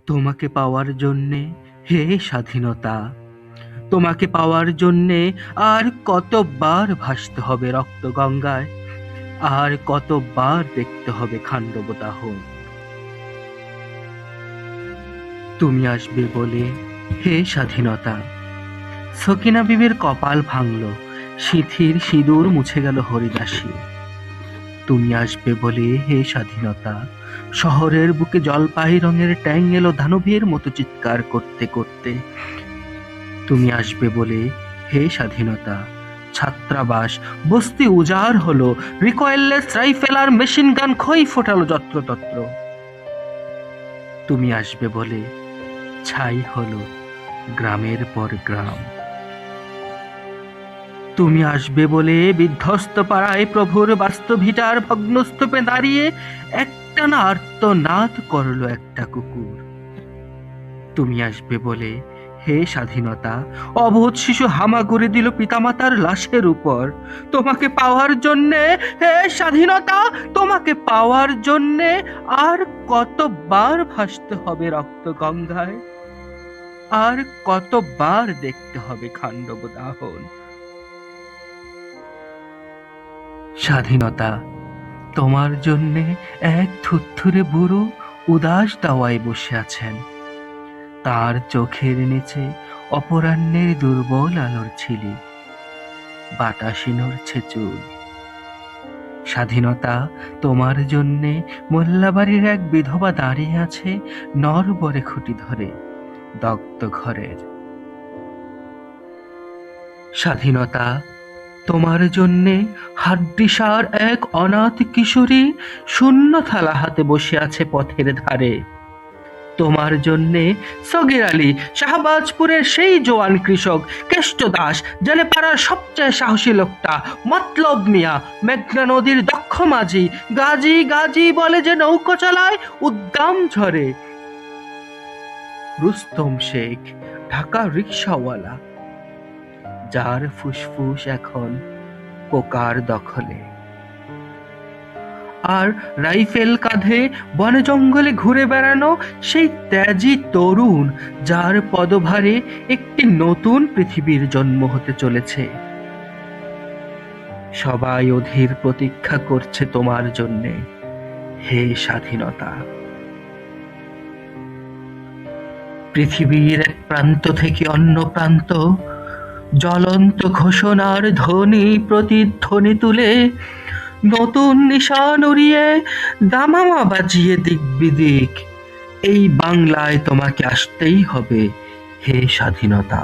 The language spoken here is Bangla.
তোমাকে পাওয়ার জন্যে, হে স্বাধীনতা, তোমাকে পাওয়ার জন্যে আর কতবার ভাসতে হবে রক্ত গঙ্গায়, আর কতবার দেখতে হবে খান্ডব দাহন। তুমি আসবে বলে, হে স্বাধীনতা। সকিনা বিবির কপাল ভাঙল, সিঁথির সিঁদুর মুছে গেল হরিদাসী। তুমি আসবে বলে, হে স্বাধীনতা। শহরের বুকে জলপাই রঙের ট্যাং এলো দানবীর মতো চিৎকার করতে করতে। তুমি আসবে বলে, হে স্বাধীনতা। ছাত্রাবাস, বস্তি উজাড় হলো, রিকয়েললেস রাইফেল আর মেশিন গান খই ফোটালো যত্রতত্র। তুমি আসবে বলে, ছাই হলো গ্রামের পর গ্রাম। তুমি আসবে বলে বিধ্বস্ত পাড়ায় প্রভুর বাস্তভিটার ভগ্নস্তূপে দাঁড়িয়ে একটানা আর্তনাদ করল একটা কুকুর। তুমি আসবে বলে, হে স্বাধীনতা। অবোধ শিশু হামাগুড়ি দিল পিতামাতার লাশের উপর। তোমাকে পাওয়ার জন্যে, হে স্বাধীনতা, তোমাকে পাওয়ার জন্যে আর কতবার ভাসতে হবে রক্ত গঙ্গায়, আর কতবার দেখতে হবে খান্ডব দাহন। স্বাধীনতা, তোমার জন্যে এক থুরথুরে বুড়ো উদাস দাওয়ায় বসে আছেন। তার চোখের নিচে অপরাহ্নের দুর্বল আলোর ছিলি, বাতাসে নড়ছে চুল। স্বাধীনতা, তোমার জন্যে মোল্লাবাড়ির এক বিধবা দাঁড়িয়ে আছে নরবরে খুঁটি ধরে দগ্ধ ঘরের। স্বাধীনতা, তোমার জন্যে হাড্ডিসার এক অনাথ কিশোরী শূন্য থালা হাতে বসে আছে পথের ধারে। তোমার জন্যে সগির আলী, শাহবাজপুরের সেই জোয়ান কৃষক, কেষ্ট দাস, জানে পাড়ার সবচেয়ে সাহসী লোকটা, মতলব মিয়া, মেঘনা নদীর দক্ষ মাঝি, গাজী গাজী বলে যে নৌকো চালায় উদ্দাম ঝরে, রুস্তম শেখ, ঢাকা রিকশাওয়ালা, যার ফুসফুস এখন পোকার দখলে। আর রাইফেল কাঁধে বনে জঙ্গলে ঘুরে বেড়ানো সেই ত্যাজি তরুণ, যার পদভারে একটি নতুন পৃথিবীর জন্ম হতে চলেছে। সবাই অধীর প্রতীক্ষা করছে তোমার জন্যে, হে স্বাধীনতা। পৃথিবীর এক প্রান্ত থেকে অন্য প্রান্ত জ্বলন্ত ঘোষণার ধ্বনি প্রতিধ্বনি তুলে নতুন নিশান উড়িয়ে দামামা বাজিয়ে দিক বিদিক, এই বাংলায় তোমাকে আসতেই হবে, হে স্বাধীনতা।